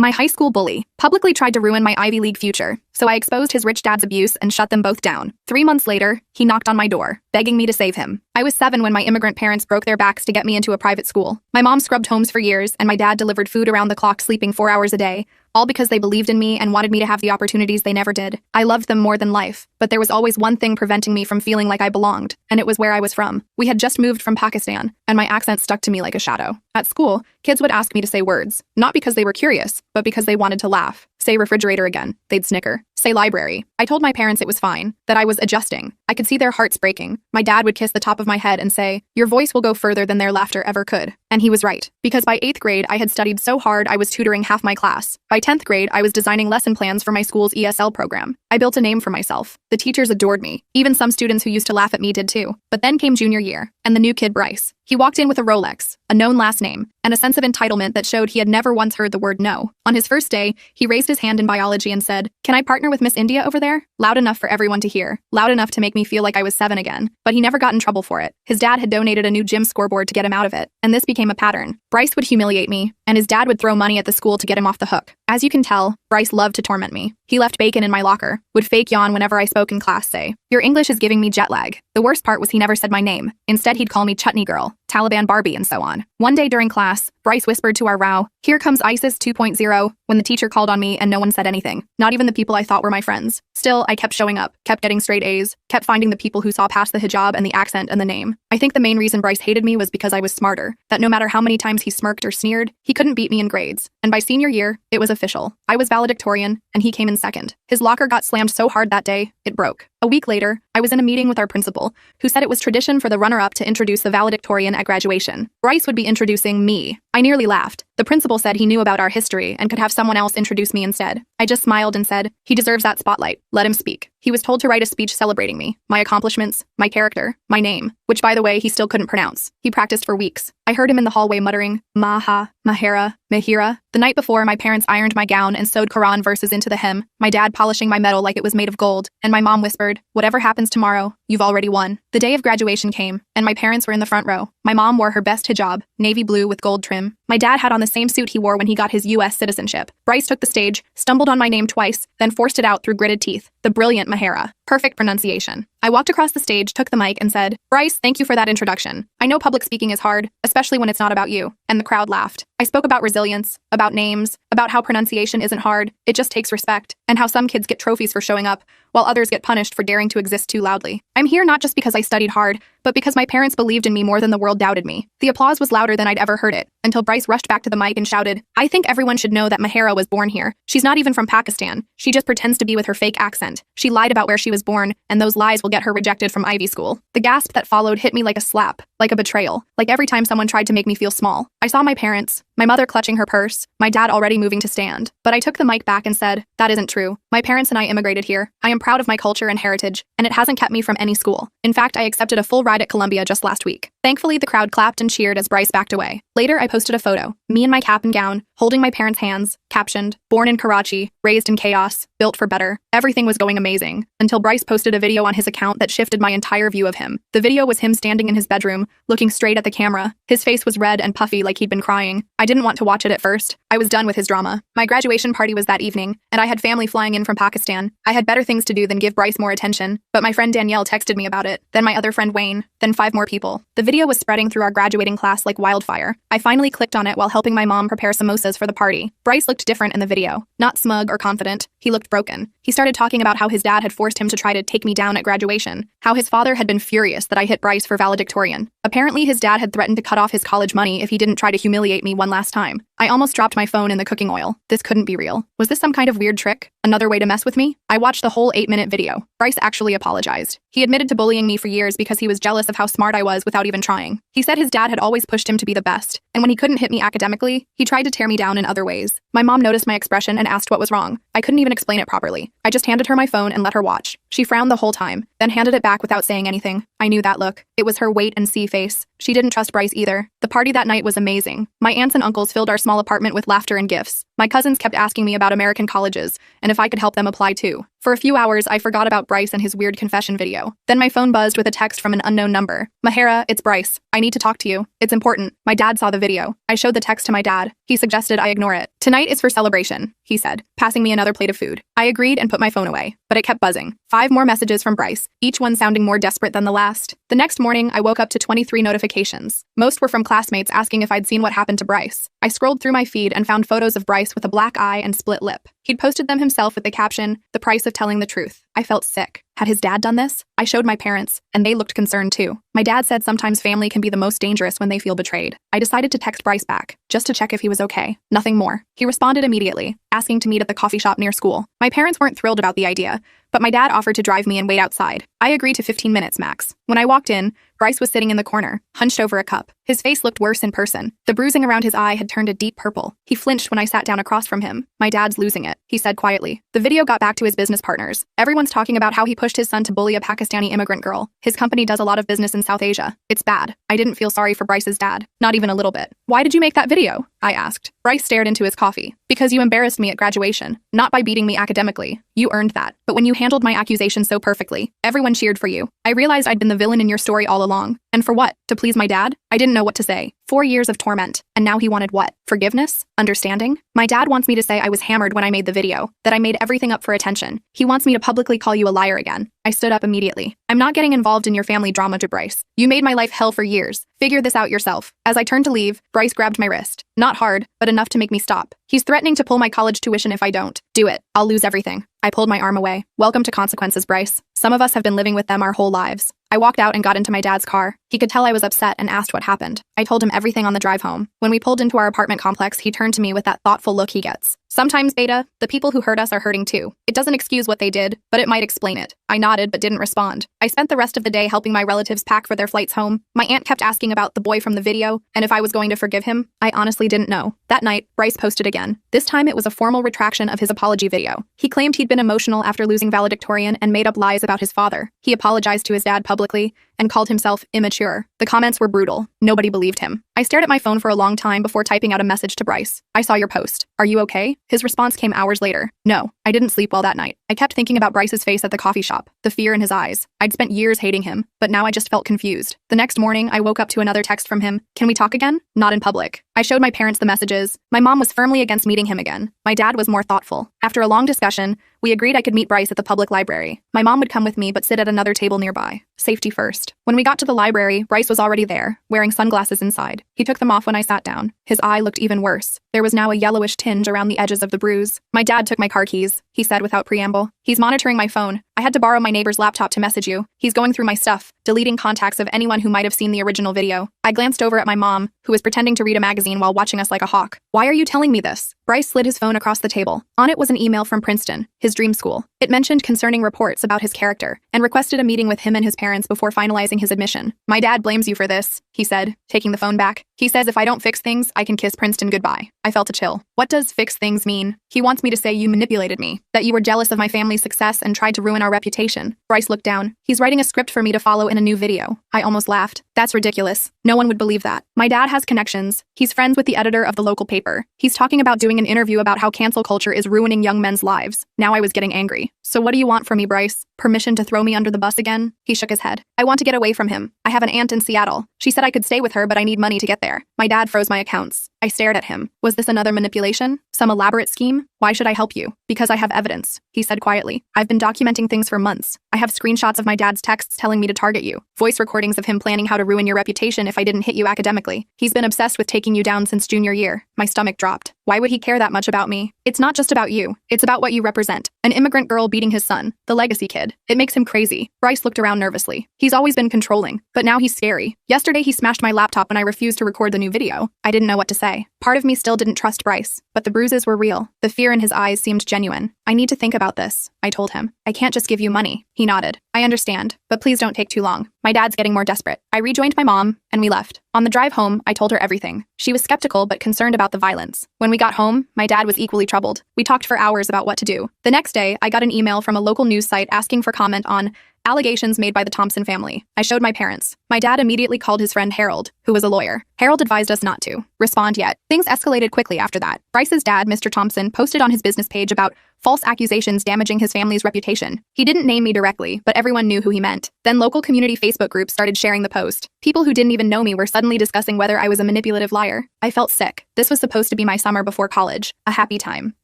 My high school bully publicly tried to ruin my Ivy League future, so I exposed his rich dad's abuse and shut them both down. 3 months later, he knocked on my door, begging me to save him. I was 7 when my immigrant parents broke their backs to get me into a private school. My mom scrubbed homes for years, and my dad delivered food around the clock, sleeping 4 hours a day, all because they believed in me and wanted me to have the opportunities they never did. I loved them more than life, but there was always one thing preventing me from feeling like I belonged, and it was where I was from. We had just moved from Pakistan, and my accent stuck to me like a shadow. At school, kids would ask me to say words, not because they were curious, but because they wanted to laugh. Say refrigerator again, they'd snicker. Say library. I told my parents it was fine, that I was adjusting. I could see their hearts breaking. My dad would kiss the top of my head and say, "Your voice will go further than their laughter ever could." And he was right, because by 8th grade, I had studied so hard I was tutoring half my class. By 10th grade, I was designing lesson plans for my school's ESL program. I built a name for myself. The teachers adored me. Even some students who used to laugh at me did too. But then came junior year, and the new kid Bryce. He walked in with a Rolex, a known last name, and a sense of entitlement that showed he had never once heard the word no. On his first day, he raised his hand in biology and said, "Can I partner with Miss India over there?" Loud enough for everyone to hear, loud enough to make me feel like I was 7 again. But he never got in trouble for it. His dad had donated a new gym scoreboard to get him out of it, and this became a pattern. Bryce would humiliate me, and his dad would throw money at the school to get him off the hook. As you can tell, Bryce loved to torment me. He left bacon in my locker, would fake yawn whenever I spoke in class, say, "Your English is giving me jet lag." The worst part was he never said my name. Instead, he'd call me Chutney Girl, Taliban Barbie, and so on. One day during class, Bryce whispered to our row, "Here comes ISIS 2.0, when the teacher called on me and no one said anything. Not even the people I thought were my friends. Still, I kept showing up, kept getting straight A's, kept finding the people who saw past the hijab and the accent and the name. I think the main reason Bryce hated me was because I was smarter, that no matter how many times he smirked or sneered, he couldn't beat me in grades. And by senior year, it was official. I was valedictorian, and he came in second. His locker got slammed so hard that day, it broke. A week later, I was in a meeting with our principal, who said it was tradition for the runner-up to introduce the valedictorian at graduation. Bryce would be introducing me. I nearly laughed. The principal said he knew about our history and could have someone else introduce me instead. I just smiled and said, "He deserves that spotlight. Let him speak." He was told to write a speech celebrating me, my accomplishments, my character, my name, which by the way, he still couldn't pronounce. He practiced for weeks. I heard him in the hallway muttering, "Maha, Mahera, Mahira." The night before, my parents ironed my gown and sewed Quran verses into the hem, my dad polishing my medal like it was made of gold, and my mom whispered, "Whatever happens tomorrow, you've already won." The day of graduation came, and my parents were in the front row. My mom wore her best hijab, navy blue with gold trim. My dad had on the same suit he wore when he got his US citizenship. Bryce took the stage, stumbled on my name twice, then forced it out through gritted teeth. The brilliant Mahera. Perfect pronunciation. I walked across the stage, took the mic, and said, "Bryce, thank you for that introduction. I know public speaking is hard, especially when it's not about you." And the crowd laughed. I spoke about resilience, about names, about how pronunciation isn't hard, it just takes respect, and how some kids get trophies for showing up, while others get punished for daring to exist too loudly. I'm here not just because I studied hard, but because my parents believed in me more than the world doubted me. The applause was louder than I'd ever heard it, until Bryce rushed back to the mic and shouted, "I think everyone should know that Mahera was born here. She's not even from Pakistan. She just pretends to be with her fake accent. She lied about where she was born, and those lies will get her rejected from Ivy School." The gasp that followed hit me like a slap, like a betrayal, like every time someone tried to make me feel small. I saw my parents, my mother clutching her purse, my dad already moving to stand. But I took the mic back and said, "That isn't true. My parents and I immigrated here. I am proud of my culture and heritage, and it hasn't kept me from any school. In fact, I accepted a full ride at Columbia just last week." Thankfully, the crowd clapped and cheered as Bryce backed away. Later, I posted a photo, me in my cap and gown, holding my parents' hands, captioned, "Born in Karachi, raised in chaos, built for better." Everything was going amazing, until Bryce posted a video on his account that shifted my entire view of him. The video was him standing in his bedroom, looking straight at the camera. His face was red and puffy like he'd been crying. I didn't want to watch it at first. I was done with his drama. My graduation party was that evening, and I had family flying in from Pakistan. I had better things to do than give Bryce more attention, but my friend Danielle texted me about it, then my other friend Wayne, then 5 more people. The video was spreading through our graduating class like wildfire. I finally clicked on it while helping my mom prepare samosas for the party. Bryce looked different in the video, not smug or confident. He looked broken. He started talking about how his dad had forced him to try to take me down at graduation, how his father had been furious that I hit Bryce for valedictorian. Apparently, his dad had threatened to cut off his college money if he didn't try to humiliate me one last time. I almost dropped my phone in the cooking oil. This couldn't be real. Was this some kind of weird trick? Another way to mess with me? I watched the whole 8-minute video. Bryce actually apologized. He admitted to bullying me for years because he was jealous of how smart I was without even trying. He said his dad had always pushed him to be the best, and when he couldn't hit me academically, he tried to tear me down in other ways. My mom noticed my expression and asked what was wrong. I couldn't even explain it properly. I just handed her my phone and let her watch. She frowned the whole time, then handed it back without saying anything. I knew that look. It was her wait and see face. She didn't trust Bryce either. The party that night was amazing. My aunts and uncles filled our small apartment with laughter and gifts. My cousins kept asking me about American colleges and if I could help them apply too. For a few hours, I forgot about Bryce and his weird confession video. Then my phone buzzed with a text from an unknown number. Mahara, it's Bryce. I need to talk to you. It's important. My dad saw the video. I showed the text to my dad. He suggested I ignore it. Tonight is for celebration, he said, passing me another plate of food. I agreed and put my phone away, but it kept buzzing. 5 more messages from Bryce, each one sounding more desperate than the last. The next morning, I woke up to 23 notifications. Most were from classmates asking if I'd seen what happened to Bryce. I scrolled through my feed and found photos of Bryce with a black eye and split lip. He'd posted them himself with the caption, "The price of telling the truth." I felt sick. Had his dad done this? I showed my parents, and they looked concerned too. My dad said sometimes family can be the most dangerous when they feel betrayed. I decided to text Bryce back, just to check if he was okay. Nothing more. He responded immediately, asking to meet at the coffee shop near school. My parents weren't thrilled about the idea, but my dad offered to drive me and wait outside. I agreed to 15 minutes max. When I walked in, Bryce was sitting in the corner, hunched over a cup. His face looked worse in person. The bruising around his eye had turned a deep purple. He flinched when I sat down across from him. "My dad's losing it," he said quietly. The video got back to his business partners. Everyone's talking about how he pushed his son to bully a Pakistani immigrant girl. His company does a lot of business in South Asia. It's bad. I didn't feel sorry for Bryce's dad. Not even a little bit. "Why did you make that video?" I asked. Bryce stared into his coffee. "Because you embarrassed me at graduation. Not by beating me academically. You earned that. But when you handled my accusation so perfectly, everyone cheered for you. I realized I'd been the villain in your story all along. And for what? To please my dad? I didn't know what to say. 4 years of torment. And now he wanted what? Forgiveness? Understanding? My dad wants me to say I was hammered when I made the video, that I made everything up for attention. He wants me to publicly call you a liar again." I stood up immediately. "I'm not getting involved in your family drama, to Bryce. You made my life hell for years. Figure this out yourself." As I turned to leave, Bryce grabbed my wrist. Not hard, but enough to make me stop. "He's threatening to pull my college tuition if I don't. Do it. I'll lose everything." I pulled my arm away. "Welcome to consequences, Bryce. Some of us have been living with them our whole lives." I walked out and got into my dad's car. He could tell I was upset and asked what happened. I told him everything on the drive home. When we pulled into our apartment complex, he turned to me with that thoughtful look he gets. "Sometimes, Beta, the people who hurt us are hurting too. It doesn't excuse what they did, but it might explain it." I nodded but didn't respond. I spent the rest of the day helping my relatives pack for their flights home. My aunt kept asking about the boy from the video and if I was going to forgive him. I honestly didn't know. That night, Bryce posted again. This time it was a formal retraction of his apology video. He claimed he'd been emotional after losing valedictorian and made up lies about his father. He apologized to his dad publicly and called himself immature. The comments were brutal. Nobody believed him. I stared at my phone for a long time before typing out a message to Bryce. "I saw your post. Are you okay?" His response came hours later. "No, I didn't sleep well that night. I kept thinking about Bryce's face at the coffee shop, the fear in his eyes. I'd spent years hating him, but now I just felt confused." The next morning, I woke up to another text from him. "Can we talk again?" Not in public. I showed my parents the messages. My mom was firmly against meeting him again. My dad was more thoughtful. After a long discussion, we agreed I could meet Bryce at the public library. My mom would come with me but sit at another table nearby. Safety first. When we got to the library, Bryce was already there, wearing sunglasses inside. He took them off when I sat down. His eye looked even worse. There was now a yellowish tinge around the edges of the bruise. "My dad took my car keys," he said without preamble. "He's monitoring my phone. I had to borrow my neighbor's laptop to message you. He's going through my stuff, deleting contacts of anyone who might have seen the original video." I glanced over at my mom, who was pretending to read a magazine while watching us like a hawk. "Why are you telling me this?" Bryce slid his phone across the table. On it was an email from Princeton, his dream school. It mentioned concerning reports about his character and requested a meeting with him and his parents before finalizing his admission. "My dad blames you for this," he said, taking the phone back. "He says if I don't fix things, I can kiss Princeton goodbye." I felt a chill. What does fix things mean? He wants me to say you manipulated me, that you were jealous of my family's success and tried to ruin our reputation. Bryce looked down. "He's writing a script for me to follow in a new video." I almost laughed. "That's ridiculous. No one would believe that. My dad has connections. He's friends with the editor of the local paper. He's talking about doing an interview about how cancel culture is ruining young men's lives." Now I was getting angry. "So what do you want from me, Bryce? Permission to throw me under the bus again?" He shook his head. "I want to get away from him. I have an aunt in Seattle. She said I could stay with her, but I need money to get there." My dad froze my accounts. I stared at him. Was this another manipulation? Some elaborate scheme? "Why should I help you?" "Because I have evidence," he said quietly. "I've been documenting things for months. I have screenshots of my dad's texts telling me to target you, voice recordings of him planning how to ruin your reputation if I didn't hit you academically. He's been obsessed with taking you down since junior year." My stomach dropped. Why would he care that much about me? "It's not just about you. It's about what you represent. An immigrant girl beating his son, the legacy kid. It makes him crazy." Bryce looked around nervously. He's always been controlling, but now he's scary. Yesterday he smashed my laptop when I refused to record the new video. I didn't know what to say. Part of me still didn't trust Bryce, but the bruises were real. The fear in his eyes seemed genuine. "I need to think about this," I told him. "I can't just give you money." He nodded. "I understand, but please don't take too long. My dad's getting more desperate." I rejoined my mom, and we left. On the drive home, I told her everything. She was skeptical but concerned about the violence. When we got home, my dad was equally troubled. We talked for hours about what to do. The next day, I got an email from a local news site asking for comment on Allegations made by the Thompson family. I showed my parents. My dad immediately called his friend Harold, who was a lawyer. Harold advised us not to respond yet. Things escalated quickly after that. Bryce's dad, Mr. Thompson, posted on his business page about false accusations damaging his family's reputation. He didn't name me directly, but everyone knew who he meant. Then local community Facebook groups started sharing the post. People who didn't even know me were suddenly discussing whether I was a manipulative liar. I felt sick. This was supposed to be my summer before college, a happy time.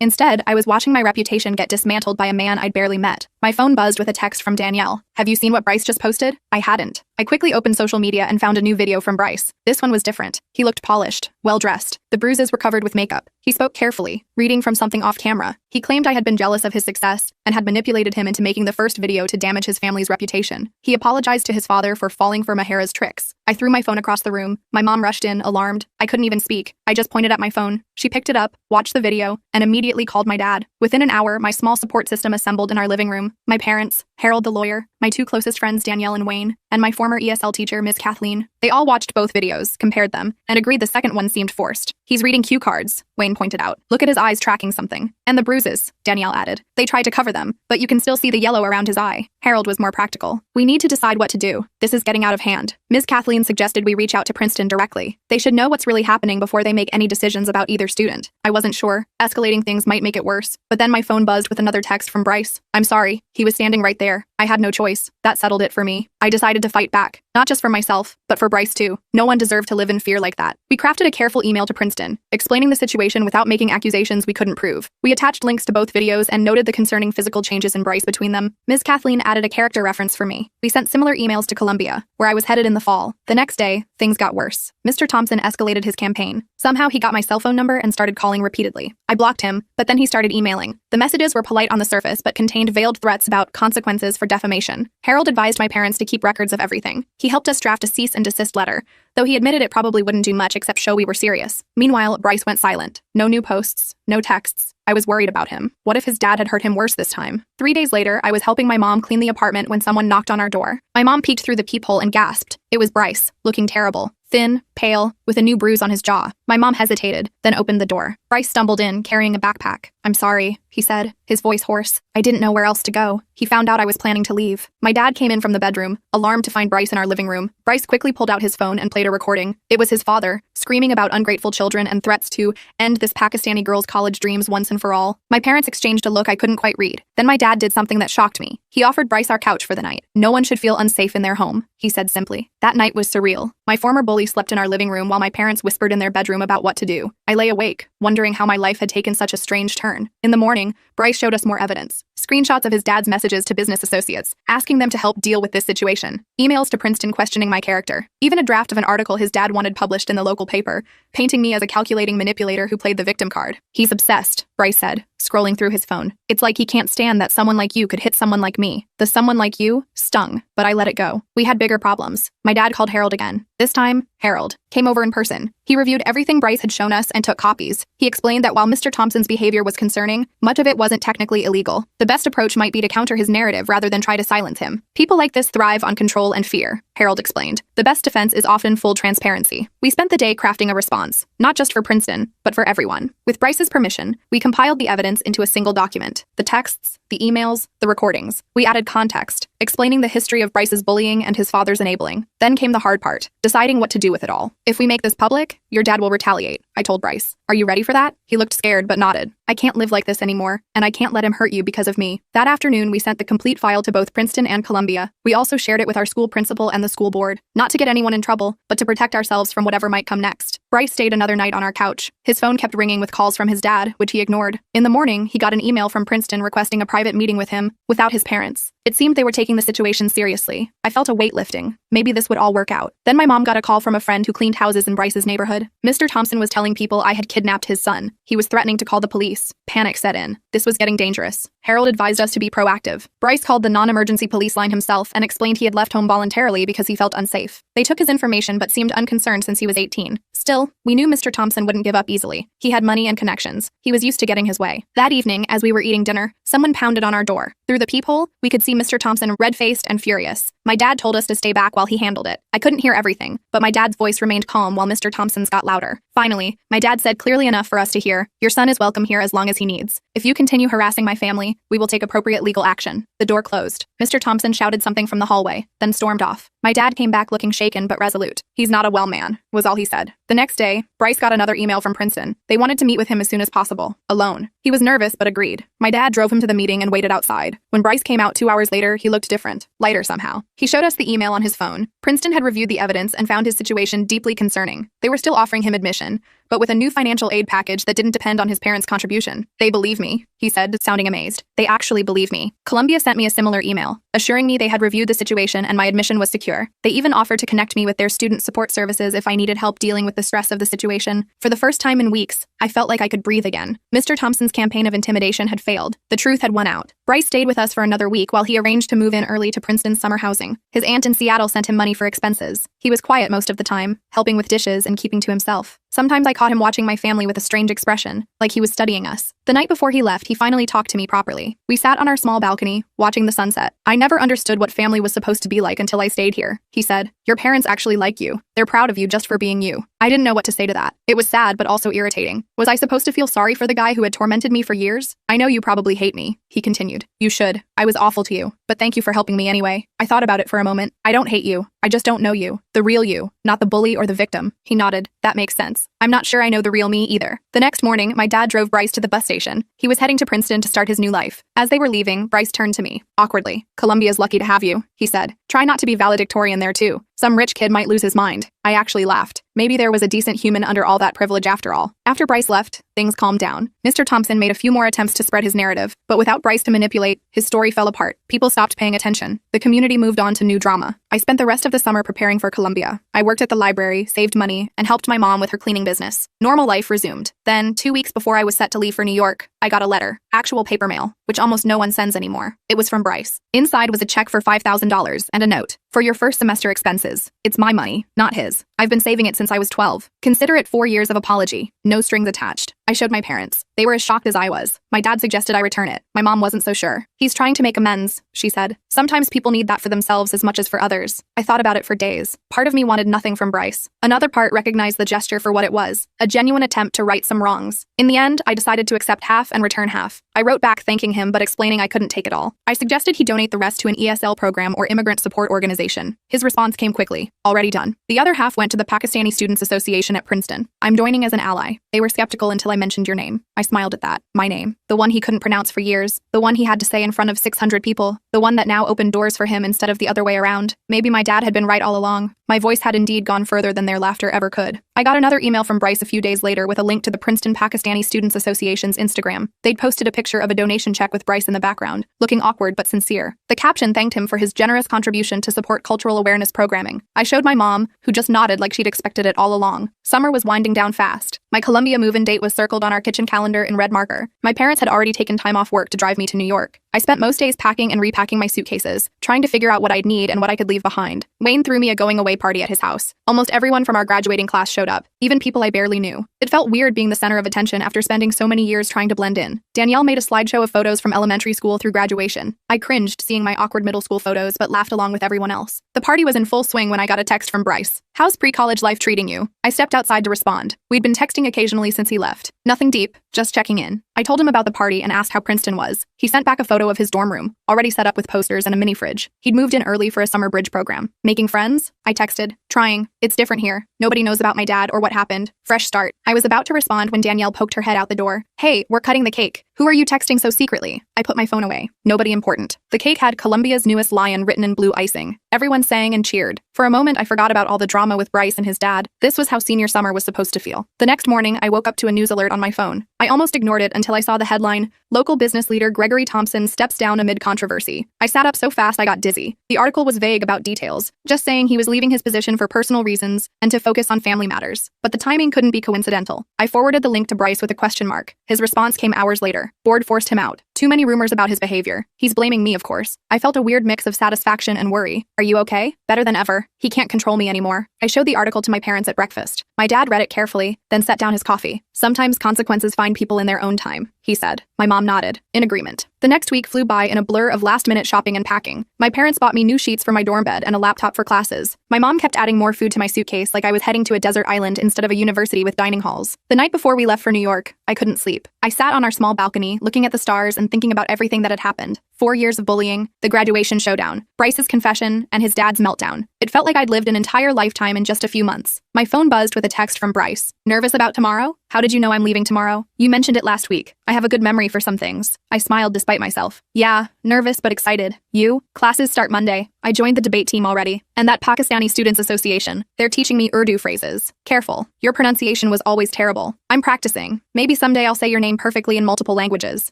Instead, I was watching my reputation get dismantled by a man I'd barely met. My phone buzzed with a text from Danielle. "Have you seen what Bryce just posted?" I hadn't. I quickly opened social media and found a new video from Bryce. This one was different. He looked polished, well-dressed. The bruises were covered with makeup. He spoke carefully, reading from something off camera. He claimed I had been jealous of his success and had manipulated him into making the first video to damage his family's reputation. He apologized to his father for falling for Mahara's tricks. I threw my phone across the room. My mom rushed in, alarmed. I couldn't even speak. I just pointed at my phone. She picked it up, watched the video, and immediately called my dad. Within an hour, my small support system assembled in our living room. My parents, Harold the lawyer, my two closest friends Danielle and Wayne, and my former ESL teacher, Miss Kathleen. They all watched both videos, compared them, and agreed the second one seemed forced. "He's reading cue cards," Wayne pointed out. "Look at his eyes tracking something. And the bruises," Danielle added. "They tried to cover them, but you can still see the yellow around his eye." Harold was more practical. "We need to decide what to do. This is getting out of hand." Ms. Kathleen suggested we reach out to Princeton directly. They should know what's really happening before they make any decisions about either student. I wasn't sure. Escalating things might make it worse. But then my phone buzzed with another text from Bryce. "I'm sorry." He was standing right there. I had no choice. That settled it for me. I decided to fight back. Not just for myself, but for Bryce too. No one deserved to live in fear like that. We crafted a careful email to Princeton, explaining the situation without making accusations we couldn't prove. We attached links to both videos and noted the concerning physical changes in Bryce between them. Ms. Kathleen added a character reference for me. We sent similar emails to Columbia, where I was headed in the fall. The next day, things got worse. Mr. Thompson escalated his campaign. Somehow he got my cell phone number and started calling repeatedly. I blocked him, but then he started emailing. The messages were polite on the surface, but contained veiled threats about consequences for defamation. Harold advised my parents to keep records of everything. He helped us draft a cease and desist letter, though he admitted it probably wouldn't do much except show we were serious. Meanwhile, Bryce went silent. No new posts, no texts. I was worried about him. What if his dad had hurt him worse this time? 3 days later, I was helping my mom clean the apartment when someone knocked on our door. My mom peeked through the peephole and gasped. It was Bryce, looking terrible. Thin, pale, with a new bruise on his jaw. My mom hesitated, then opened the door. Bryce stumbled in, carrying a backpack. "I'm sorry," he said, his voice hoarse. "I didn't know where else to go." He found out I was planning to leave. My dad came in from the bedroom, alarmed to find Bryce in our living room. Bryce quickly pulled out his phone and played a recording. It was his father, screaming about ungrateful children and threats to end this Pakistani girl's college dreams once and for all. My parents exchanged a look I couldn't quite read. Then my dad did something that shocked me. He offered Bryce our couch for the night. "No one should feel unsafe in their home," he said simply. That night was surreal. My former bully slept in our living room while my parents whispered in their bedroom about what to do. I lay awake, wondering how my life had taken such a strange turn. In the morning, Bryce showed us more evidence. Screenshots of his dad's messages to business associates, asking them to help deal with this situation. Emails to Princeton questioning my character. Even a draft of an article his dad wanted published in the local paper, painting me as a calculating manipulator who played the victim card. "He's obsessed," Bryce said, scrolling through his phone. "It's like he can't stand that someone like you could hit someone like me." The "someone like you" stung, but I let it go. We had bigger problems. My dad called Harold again. This time, Harold came over in person. He reviewed everything Bryce had shown us and took copies. He explained that while Mr. Thompson's behavior was concerning, much of it wasn't technically illegal. The best approach might be to counter his narrative rather than try to silence him. "People like this thrive on control and fear," Harold explained. "The best defense is often full transparency." We spent the day crafting a response, not just for Princeton, but for everyone. With Bryce's permission, we compiled the evidence into a single document. The texts, the emails, the recordings. We added context, explaining the history of Bryce's bullying and his father's enabling. Then came the hard part, deciding what to do with it all. "If we make this public, your dad will retaliate," I told Bryce. "Are you ready for that?" He looked scared but nodded. "I can't live like this anymore, and I can't let him hurt you because of me." That afternoon, we sent the complete file to both Princeton and Columbia. We also shared it with our school principal and the school board, not to get anyone in trouble, but to protect ourselves from whatever might come next. Bryce stayed another night on our couch. His phone kept ringing with calls from his dad, which he ignored. In the morning, he got an email from Princeton requesting a private meeting with him, without his parents. It seemed they were taking the situation seriously. I felt a weight lifting. Maybe this would all work out. Then my mom got a call from a friend who cleaned houses in Bryce's neighborhood. Mr. Thompson was telling people I had kidnapped his son. He was threatening to call the police. Panic set in. This was getting dangerous. Harold advised us to be proactive. Bryce called the non-emergency police line himself and explained he had left home voluntarily because he felt unsafe. They took his information but seemed unconcerned since he was 18. Still, we knew Mr. Thompson wouldn't give up easily. He had money and connections. He was used to getting his way. That evening, as we were eating dinner, someone pounded on our door. Through the peephole, we could see Mr. Thompson red-faced and furious. My dad told us to stay back while he handled it. I couldn't hear everything, but my dad's voice remained calm while Mr. Thompson's got louder. Finally, my dad said clearly enough for us to hear, "Your son is welcome here as long as he needs. If you continue harassing my family, me, we will take appropriate legal action. The door closed. Mr. Thompson shouted something from the hallway, then stormed off. My dad came back looking shaken but resolute. He's not a well man, was all he said. The next day, Bryce got another email from Princeton. They wanted to meet with him as soon as possible, alone. He was nervous but agreed. My dad drove him to the meeting and waited outside. When Bryce came out 2 hours later, he looked different, lighter somehow. He showed us the email on his phone. Princeton had reviewed the evidence and found his situation deeply concerning. They were still offering him admission, but with a new financial aid package that didn't depend on his parents' contribution. They believe me, he said, sounding amazed. They actually believe me. Columbia sent me a similar email, assuring me they had reviewed the situation and my admission was secure. They even offered to connect me with their student support services if I needed help dealing with the stress of the situation. For the first time in weeks, I felt like I could breathe again. Mr. Thompson's campaign of intimidation had failed. The truth had won out. Bryce stayed with us for another week while he arranged to move in early to Princeton's summer housing. His aunt in Seattle sent him money for expenses. He was quiet most of the time, helping with dishes and keeping to himself. Sometimes I caught him watching my family with a strange expression, like he was studying us. The night before he left, he finally talked to me properly. We sat on our small balcony, watching the sunset. I never understood what family was supposed to be like until I stayed here, he said. Your parents actually like you. They're proud of you just for being you. I didn't know what to say to that. It was sad but also irritating. Was I supposed to feel sorry for the guy who had tormented me for years? I know you probably hate me, he continued. You should. I was awful to you, but thank you for helping me anyway. I thought about it for a moment. I don't hate you. I just don't know you. The real you, not the bully or the victim. He nodded. That makes sense. I'm not sure I know the real me either. The next morning, my dad drove Bryce to the bus station. He was heading to Princeton to start his new life. As they were leaving, Bryce turned to me. Awkwardly. Columbia's lucky to have you, he said. Try not to be valedictorian there too. Some rich kid might lose his mind. I actually laughed. Maybe there was a decent human under all that privilege after all. After Bryce left, things calmed down. Mr. Thompson made a few more attempts to spread his narrative, but without Bryce to manipulate, his story fell apart. People stopped paying attention. The community moved on to new drama. I spent the rest of the summer preparing for Columbia. I worked at the library, saved money, and helped my mom with her cleaning business. Normal life resumed. Then, 2 weeks before I was set to leave for New York, I got a letter. Actual paper mail, which almost no one sends anymore. It was from Bryce. Inside was a check for $5,000 and a note. For your first semester expenses. It's my money, not his. I've been saving it since I was 12. Consider it 4 years of apology. No strings attached. I showed my parents. They were as shocked as I was. My dad suggested I return it. My mom wasn't so sure. He's trying to make amends, she said. Sometimes people need that for themselves as much as for others. I thought about it for days. Part of me wanted nothing from Bryce. Another part recognized the gesture for what it was, a genuine attempt to right some wrongs. In the end, I decided to accept half and return half. I wrote back thanking him but explaining I couldn't take it all. I suggested he donate the rest to an ESL program or immigrant support organization. His response came quickly. Already done. The other half went to the Pakistani Students Association at Princeton. I'm joining as an ally. They were skeptical until I mentioned your name. I smiled at that. My name. The one he couldn't pronounce for years. The one he had to say in front of 600 people. The one that now opened doors for him instead of the other way around. Maybe my dad had been right all along. My voice had indeed gone further than their laughter ever could. I got another email from Bryce a few days later with a link to the Princeton Pakistani Students Association's Instagram. They'd posted a picture of a donation check with Bryce in the background, looking awkward but sincere. The caption thanked him for his generous contribution to support cultural awareness programming. I showed my mom, who just nodded like she'd expected it all along. Summer was winding down fast. My Columbia move-in date was circled on our kitchen calendar in red marker. My parents had already taken time off work to drive me to New York. I spent most days packing and repacking my suitcases, trying to figure out what I'd need and what I could leave behind. Wayne threw me a going-away party at his house. Almost everyone from our graduating class showed up, even people I barely knew. It felt weird being the center of attention after spending so many years trying to blend in. Danielle made a slideshow of photos from elementary school through graduation. I cringed seeing my awkward middle school photos but laughed along with everyone else. The party was in full swing when I got a text from Bryce. How's pre-college life treating you? I stepped outside to respond. We'd been texting occasionally since he left. Nothing deep, just checking in. I told him about the party and asked how Princeton was. He sent back a photo of his dorm room, already set up with posters and a mini fridge. He'd moved in early for a summer bridge program. Making friends? I texted. Trying. It's different here. Nobody knows about my dad or what happened. Fresh start. I was about to respond when Danielle poked her head out the door. Hey, we're cutting the cake. Who are you texting so secretly? I put my phone away. Nobody important. The cake had Columbia's newest lion written in blue icing. Everyone sang and cheered. For a moment, I forgot about all the drama with Bryce and his dad. This was how senior summer was supposed to feel. The next morning, I woke up to a news alert on my phone. I almost ignored it until I saw the headline, Local Business Leader Gregory Thompson Steps Down Amid Controversy. I sat up so fast I got dizzy. The article was vague about details, just saying he was leaving his position for personal reasons and to focus on family matters. But the timing couldn't be coincidental. I forwarded the link to Bryce with a question mark. His response came hours later. Board forced him out. Too many rumors about his behavior. He's blaming me, of course. I felt a weird mix of satisfaction and worry. Are you okay? Better than ever. He can't control me anymore. I showed the article to my parents at breakfast. My dad read it carefully, then set down his coffee. Sometimes consequences find people in their own time, he said. My mom nodded, in agreement. The next week flew by in a blur of last-minute shopping and packing. My parents bought me new sheets for my dorm bed and a laptop for classes. My mom kept adding more food to my suitcase like I was heading to a desert island instead of a university with dining halls. The night before we left for New York, I couldn't sleep. I sat on our small balcony, looking at the stars and thinking about everything that had happened. 4 years of bullying, the graduation showdown, Bryce's confession, and his dad's meltdown. It felt like I'd lived an entire lifetime in just a few months. My phone buzzed with a text from Bryce. Nervous about tomorrow? How did you know I'm leaving tomorrow? You mentioned it last week. I have a good memory for some things. I smiled despite myself. Yeah, nervous but excited. You? Classes start Monday. I joined the debate team already. And that Pakistani Students Association. They're teaching me Urdu phrases. Careful. Your pronunciation was always terrible. I'm practicing. Maybe someday I'll say your name perfectly in multiple languages.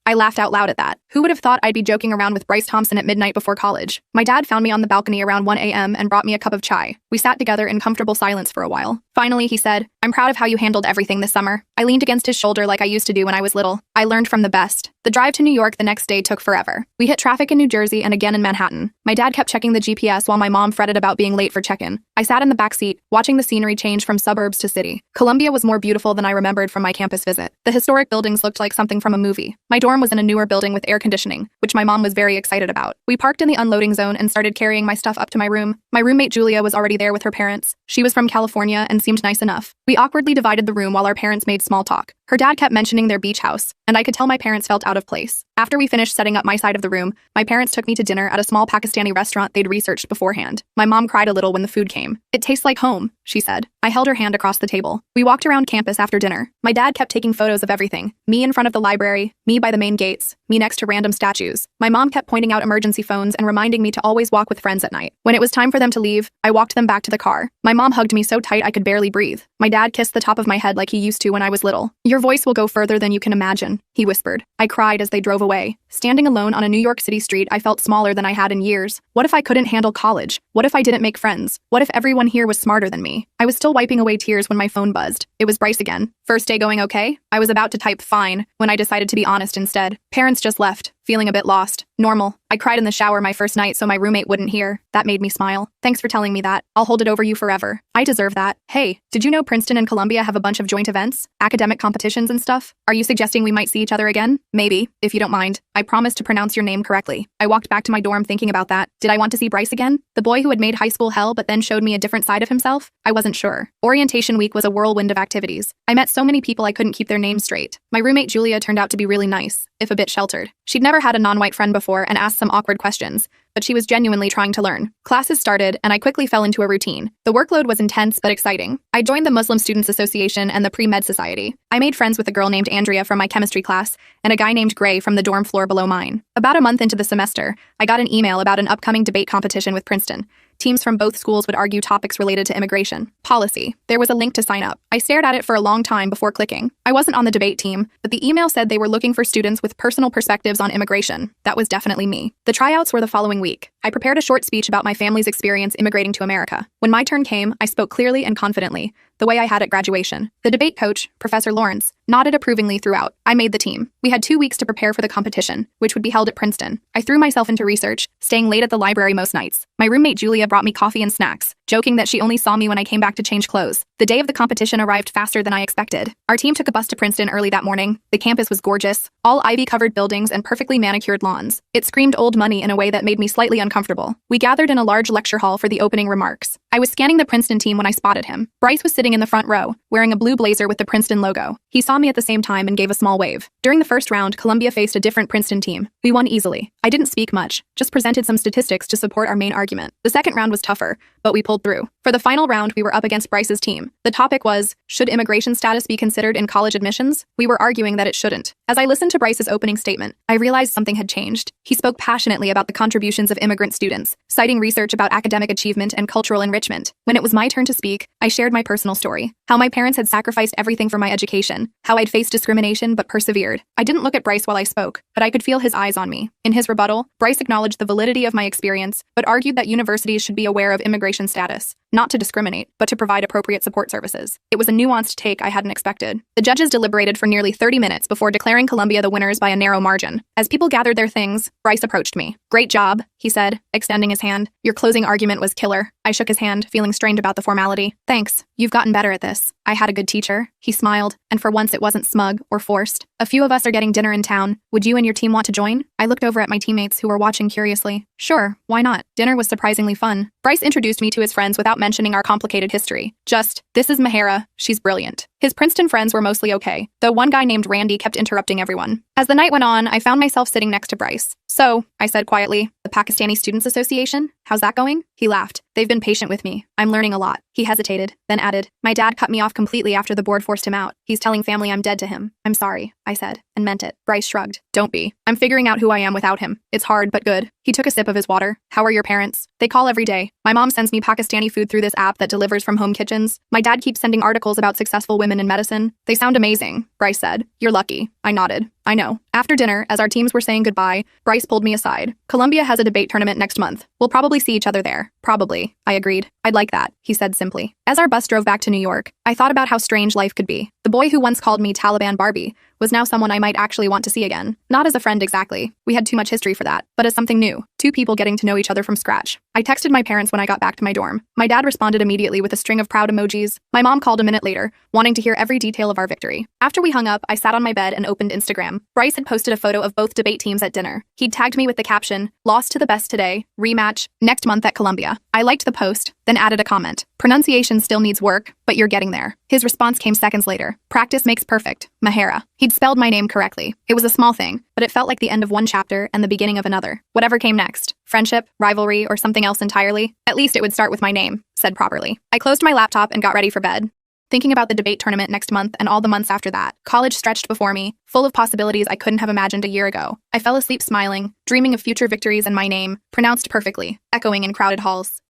I laughed out loud at that. Who would have thought I'd be joking around with Bryce Thompson at midnight before college? My dad found me on the balcony around 1 a.m. and brought me a cup of chai. We sat together in comfortable silence for a while. Finally, he said, "I'm proud of how you handled everything this summer." I leaned against his shoulder like I used to do when I was little. I learned from the best. The drive to New York the next day took forever. We hit traffic in New Jersey and again in Manhattan. My dad kept checking the GPS while my mom fretted about being late for check-in. I sat in the back seat, watching the scenery change from suburbs to city. Columbia was more beautiful than I remembered from my campus visit. The historic buildings looked like something from a movie. My dorm was in a newer building with air conditioning, which my mom was very excited about. We parked in the unloading zone and started carrying my stuff up to my room. My roommate Julia was already there with her parents. She was from California and seemed nice enough. We awkwardly divided the room while our parents made small talk. Her dad kept mentioning their beach house, and I could tell my parents felt out of place. After we finished setting up my side of the room, my parents took me to dinner at a small Pakistani restaurant they'd researched beforehand. My mom cried a little when the food came. "It tastes like home," she said. I held her hand across the table. We walked around campus after dinner. My dad kept taking photos of everything. Me in front of the library, me by the main gates, me next to random statues. My mom kept pointing out emergency phones and reminding me to always walk with friends at night. When it was time for them to leave, I walked them back to the car. My mom hugged me so tight I could barely breathe. My dad kissed the top of my head like he used to when I was little. "Your voice will go further than you can imagine," he whispered. I cried as they drove away. Standing alone on a New York City street, I felt smaller than I had in years. What if I couldn't handle college? What if I didn't make friends? What if everyone here was smarter than me? I was still wiping away tears when my phone buzzed. It was Bryce again. "First day going okay?" I was about to type "fine" when I decided to be honest instead. Parents just left, feeling a bit lost. Normal. I cried in the shower my first night so my roommate wouldn't hear. That made me smile. "Thanks for telling me that. I'll hold it over you forever. I deserve that." "Hey, did you know Princeton and Columbia have a bunch of joint events? Academic competitions and stuff? Are you suggesting we might see each other again?" "Maybe, if you don't mind. I promise to pronounce your name correctly." I walked back to my dorm thinking about that. Did I want to see Bryce again? The boy who had made high school hell but then showed me a different side of himself? I wasn't sure. Orientation week was a whirlwind of activities. I met so many people I couldn't keep their names straight. My roommate Julia turned out to be really nice, if a bit sheltered. She'd never had a non-white friend before and asked some awkward questions, but she was genuinely trying to learn. Classes started, and I quickly fell into a routine. The workload was intense but exciting. I joined the Muslim Students Association and the Pre-Med Society. I made friends with a girl named Andrea from my chemistry class and a guy named Gray from the dorm floor below mine. About a month into the semester, I got an email about an upcoming debate competition with Princeton. Teams from both schools would argue topics related to immigration policy. There was a link to sign up. I stared at it for a long time before clicking. I wasn't on the debate team, but the email said they were looking for students with personal perspectives on immigration. That was definitely me. The tryouts were the following week. I prepared a short speech about my family's experience immigrating to America. When my turn came, I spoke clearly and confidently, the way I had at graduation. The debate coach, Professor Lawrence, nodded approvingly throughout. I made the team. We had 2 weeks to prepare for the competition, which would be held at Princeton. I threw myself into research, staying late at the library most nights. My roommate Julia brought me coffee and snacks, joking that she only saw me when I came back to change clothes. The day of the competition arrived faster than I expected. Our team took a bus to Princeton early that morning. The campus was gorgeous, all ivy-covered buildings and perfectly manicured lawns. It screamed old money in a way that made me slightly uncomfortable. We gathered in a large lecture hall for the opening remarks. I was scanning the Princeton team when I spotted him. Bryce was sitting in the front row, wearing a blue blazer with the Princeton logo. He saw me at the same time and gave a small wave. During the first round, Columbia faced a different Princeton team. We won easily. I didn't speak much, just presented some statistics to support our main argument. The second round was tougher, but we pulled through. For the final round, we were up against Bryce's team. The topic was, should immigration status be considered in college admissions? We were arguing that it shouldn't. As I listened to Bryce's opening statement, I realized something had changed. He spoke passionately about the contributions of immigrant students, citing research about academic achievement and cultural enrichment. When it was my turn to speak, I shared my personal story, how my parents had sacrificed everything for my education, how I'd faced discrimination but persevered. I didn't look at Bryce while I spoke, but I could feel his eyes on me. In his rebuttal, Bryce acknowledged the validity of my experience, but argued that universities should be aware of immigration status, not to discriminate, but to provide appropriate support services. It was a nuanced take I hadn't expected. The judges deliberated for nearly 30 minutes before declaring Columbia the winners by a narrow margin. As people gathered their things, Bryce approached me. "Great job," he said, extending his hand. "Your closing argument was killer." I shook his hand, feeling strained about the formality. "Thanks. You've gotten better at this. I had a good teacher." He smiled, and for once it wasn't smug or forced. A few of us are getting dinner in town. Would you and your team want to join? I looked over at my teammates who were watching curiously. Sure, why not? Dinner was surprisingly fun. Bryce introduced me to his friends without mentioning our complicated history. Just, this is Mahera, she's brilliant. His Princeton friends were mostly okay, though one guy named Randy kept interrupting everyone. As the night went on, I found myself sitting next to Bryce. So, I said quietly, the Pakistani Students Association? How's that going? He laughed. They've been patient with me. I'm learning a lot. He hesitated, then added, my dad cut me off completely after the board forced him out. He's telling family I'm dead to him. I'm sorry, I said, and meant it. Bryce shrugged. Don't be. I'm figuring out who I am without him. It's hard, but good. He took a sip of his water. How are your parents? They call every day. My mom sends me Pakistani food through this app that delivers from home kitchens. My dad keeps sending articles about successful women in medicine. They sound amazing, Bryce said. You're lucky. I nodded. I know. After dinner, as our teams were saying goodbye, Bryce pulled me aside. Columbia has a debate tournament next month. We'll probably see each other there. Probably. I agreed. I'd like that, he said simply. As our bus drove back to New York, I thought about how strange life could be. The boy who once called me Taliban Barbie was now someone I might actually want to see again. Not as a friend exactly. We had too much history for that, but as something new. Two people getting to know each other from scratch. I texted my parents when I got back to my dorm. My dad responded immediately with a string of proud emojis. My mom called a minute later, wanting to hear every detail of our victory. After we hung up, I sat on my bed and opened Instagram. Bryce had posted a photo of both debate teams at dinner. He'd tagged me with the caption, lost to the best today, rematch, next month at Columbia. I liked the post, then added a comment. Pronunciation still needs work, but you're getting there. His response came seconds later. Practice makes perfect. Mahera. He'd spelled my name correctly. It was a small thing, but it felt like the end of one chapter and the beginning of another. Whatever came next, friendship, rivalry, or something else entirely, at least it would start with my name, said properly. I closed my laptop and got ready for bed. Thinking about the debate tournament next month and all the months after that, college stretched before me, full of possibilities I couldn't have imagined a year ago. I fell asleep smiling, dreaming of future victories and my name, pronounced perfectly, echoing in crowded halls.